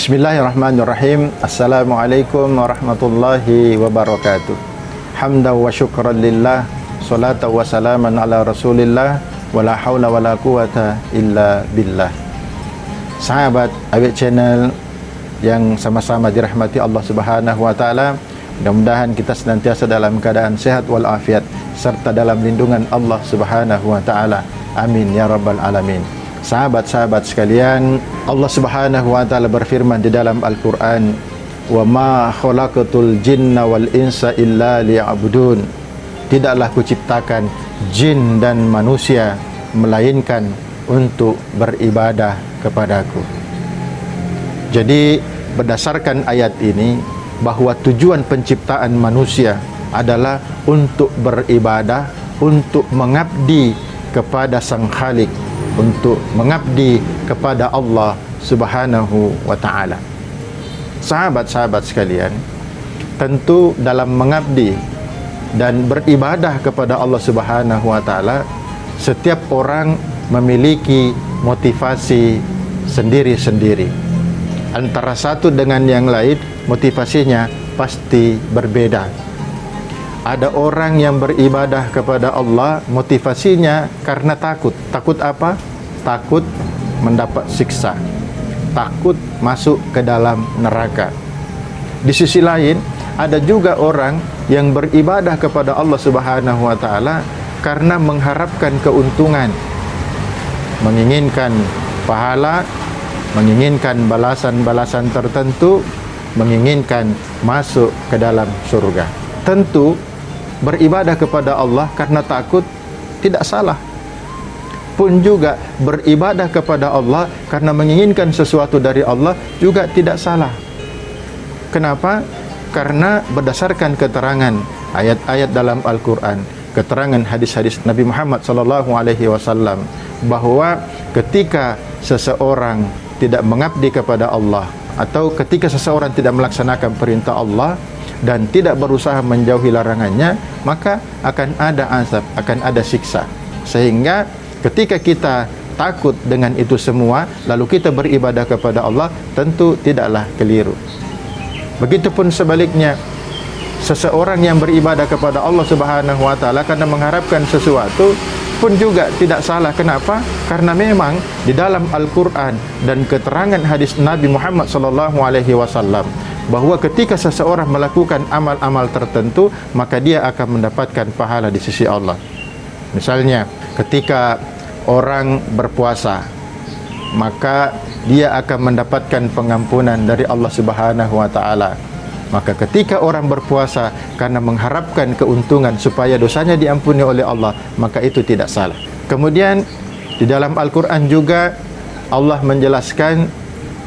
Bismillahirrahmanirrahim. Assalamualaikum warahmatullahi wabarakatuh. Hamdan wa syukran lillah, salatan wa salaman ala rasulillah, wala hawla wala quwata illa billah. Sahabat Awit Channel yang sama-sama dirahmati Allah Subhanahu wa taala, mudah-mudahan kita senantiasa dalam keadaan sehat walafiat serta dalam lindungan Allah Subhanahu wa taala. Amin ya rabbal alamin. Sahabat-sahabat sekalian, Allah Subhanahu wa taala berfirman di dalam Al-Qur'an, "Wa ma khalaqatul jinna wal insa illa liya'budun." Tidaklah kuciptakan jin dan manusia melainkan untuk beribadah kepadaku. Jadi berdasarkan ayat ini bahwa tujuan penciptaan manusia adalah untuk beribadah, untuk mengabdi kepada Sang Khalik, untuk mengabdi kepada Allah Subhanahu wa taala. Sahabat-sahabat sekalian, tentu dalam mengabdi dan beribadah kepada Allah Subhanahu wa taala, setiap orang memiliki motivasi sendiri-sendiri. Antara satu dengan yang lain motivasinya pasti berbeda. Ada orang yang beribadah kepada Allah motivasinya karena takut. Takut apa? Takut mendapat siksa, takut masuk ke dalam neraka. Di sisi lain, ada juga orang yang beribadah kepada Allah Subhanahu wa taala karena mengharapkan keuntungan, menginginkan pahala, menginginkan balasan-balasan tertentu, menginginkan masuk ke dalam surga. Tentu beribadah kepada Allah karena takut tidak salah. Pun juga beribadah kepada Allah karena menginginkan sesuatu dari Allah juga tidak salah. Kenapa? Karena berdasarkan keterangan ayat-ayat dalam Al-Quran, keterangan hadis-hadis Nabi Muhammad SAW, bahwa ketika seseorang tidak mengabdi kepada Allah, atau ketika seseorang tidak melaksanakan perintah Allah dan tidak berusaha menjauhi larangannya, maka akan ada azab, akan ada siksa. Sehingga ketika kita takut dengan itu semua lalu kita beribadah kepada Allah, tentu tidaklah keliru. Begitupun sebaliknya, seseorang yang beribadah kepada Allah Subhanahu wa taala karena mengharapkan sesuatu pun juga tidak salah. Kenapa? Karena memang di dalam Al-Quran dan keterangan hadis Nabi Muhammad SAW, bahwa ketika seseorang melakukan amal-amal tertentu, maka dia akan mendapatkan pahala di sisi Allah. Misalnya, ketika orang berpuasa, maka dia akan mendapatkan pengampunan dari Allah Subhanahu wa taala. Maka ketika orang berpuasa karena mengharapkan keuntungan supaya dosanya diampuni oleh Allah, maka itu tidak salah. Kemudian di dalam Al-Quran juga Allah menjelaskan,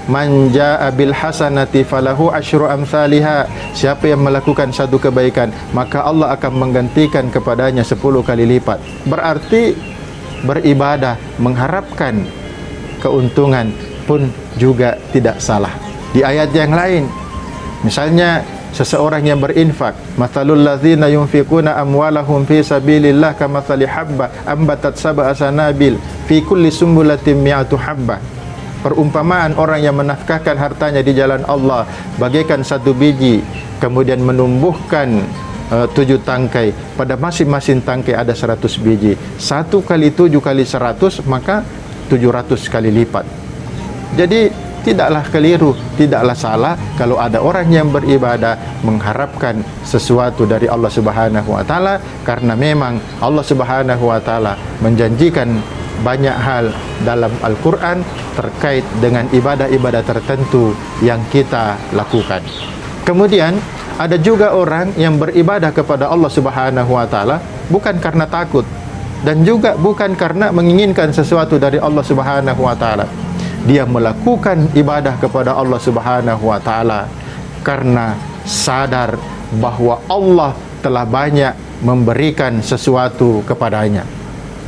"Man jaa'a bil hasanati falahu asyru amsalihha." Siapa yang melakukan satu kebaikan, maka Allah akan menggantikan kepadanya 10 kali lipat. Berarti beribadah mengharapkan keuntungan pun juga tidak salah. Di ayat yang lain, misalnya seseorang yang berinfak, "Mathalul ladzina yunfiquna amwalahum fi sabilillah kamathali habba ambatat sab'a sanabil fi kulli sumbulatin mi'atu habbah." Perumpamaan orang yang menafkahkan hartanya di jalan Allah bagaikan satu biji, kemudian menumbuhkan 7 tangkai, pada masing-masing tangkai ada 100 biji. 1 kali 7 kali 100, maka 700 kali lipat. Jadi tidaklah keliru, tidaklah salah kalau ada orang yang beribadah mengharapkan sesuatu dari Allah Subhanahu wa taala, karena memang Allah Subhanahu wa taala menjanjikan banyak hal dalam Al-Quran terkait dengan ibadah-ibadah tertentu yang kita lakukan. Kemudian ada juga orang yang beribadah kepada Allah Subhanahu wa taala bukan karena takut dan juga bukan karena menginginkan sesuatu dari Allah Subhanahu wa taala. Dia melakukan ibadah kepada Allah Subhanahu wa taala karena sadar bahwa Allah telah banyak memberikan sesuatu kepadanya,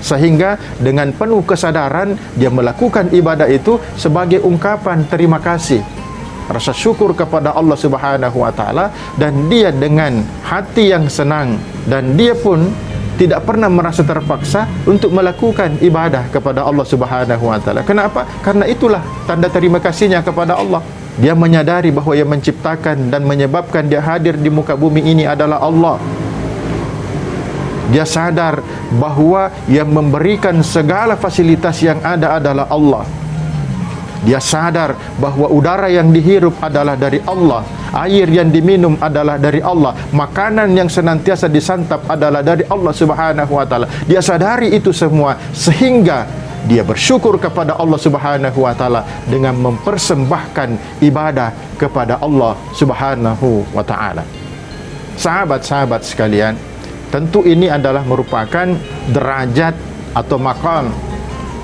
sehingga dengan penuh kesadaran dia melakukan ibadah itu sebagai ungkapan terima kasih, rasa syukur kepada Allah Subhanahu wa taala, dan dia dengan hati yang senang, dan dia pun tidak pernah merasa terpaksa untuk melakukan ibadah kepada Allah Subhanahu wa taala. Kenapa? Karena itulah tanda terima kasihnya kepada Allah. Dia menyadari bahawa yang menciptakan dan menyebabkan dia hadir di muka bumi ini adalah Allah. Dia sadar bahawa yang memberikan segala fasilitas yang ada adalah Allah. Dia sadar bahawa udara yang dihirup adalah dari Allah, air yang diminum adalah dari Allah, makanan yang senantiasa disantap adalah dari Allah Subhanahu wa taala. Dia sadari itu semua sehingga dia bersyukur kepada Allah Subhanahu wa taala dengan mempersembahkan ibadah kepada Allah Subhanahu wa taala. Sahabat-sahabat sekalian, tentu ini adalah merupakan derajat atau maqam,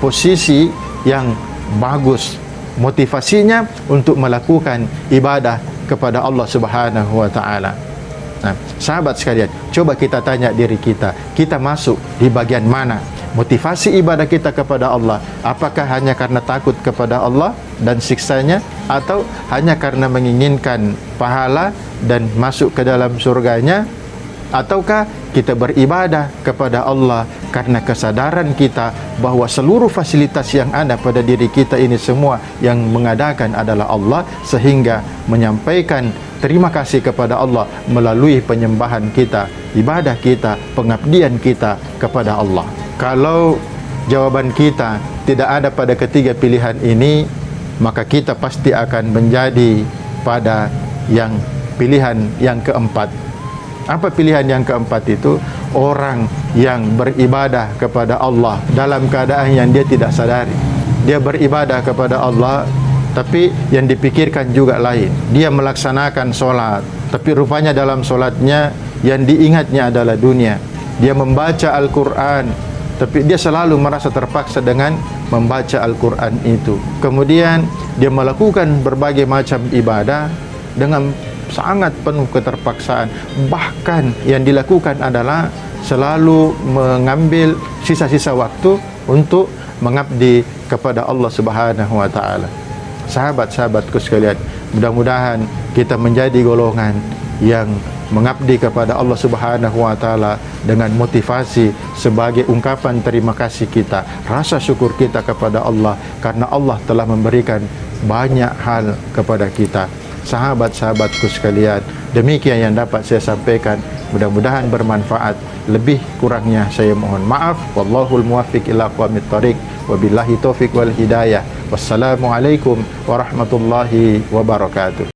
posisi yang bagus, motivasinya untuk melakukan ibadah kepada Allah Subhanahu wa taala. Nah, sahabat sekalian, coba kita tanya diri kita, kita masuk di bagian mana? Motivasi ibadah kita kepada Allah, apakah hanya karena takut kepada Allah dan siksanya, atau hanya karena menginginkan pahala dan masuk ke dalam surganya, ataukah kita beribadah kepada Allah karena kesadaran kita bahawa seluruh fasilitas yang ada pada diri kita ini semua yang mengadakan adalah Allah, sehingga menyampaikan terima kasih kepada Allah melalui penyembahan kita, ibadah kita, pengabdian kita kepada Allah. Kalau jawaban kita tidak ada pada ketiga pilihan ini, maka kita pasti akan menjadi pada yang pilihan yang keempat. Apa pilihan yang keempat itu? Orang yang beribadah kepada Allah dalam keadaan yang dia tidak sadari. Dia beribadah kepada Allah, tapi yang dipikirkan juga lain. Dia melaksanakan solat, tapi rupanya dalam solatnya yang diingatnya adalah dunia. Dia membaca Al-Quran, tapi dia selalu merasa terpaksa dengan membaca Al-Quran itu. Kemudian dia melakukan berbagai macam ibadah dengan sangat penuh keterpaksaan. Bahkan yang dilakukan adalah selalu mengambil sisa-sisa waktu untuk mengabdi kepada Allah Subhanahu wa taala. Sahabat-sahabatku sekalian, mudah-mudahan kita menjadi golongan yang mengabdi kepada Allah Subhanahu wa taala dengan motivasi sebagai ungkapan terima kasih kita, rasa syukur kita kepada Allah karena Allah telah memberikan banyak hal kepada kita. Sahabat-sahabatku sekalian, demikian yang dapat saya sampaikan, mudah-mudahan bermanfaat. Lebih kurangnya saya mohon maaf. Wallahul muwaffiq ila aqwamit thoriq, wabillahi taufiq wal hidayah. Wassalamualaikum warahmatullahi wabarakatuh.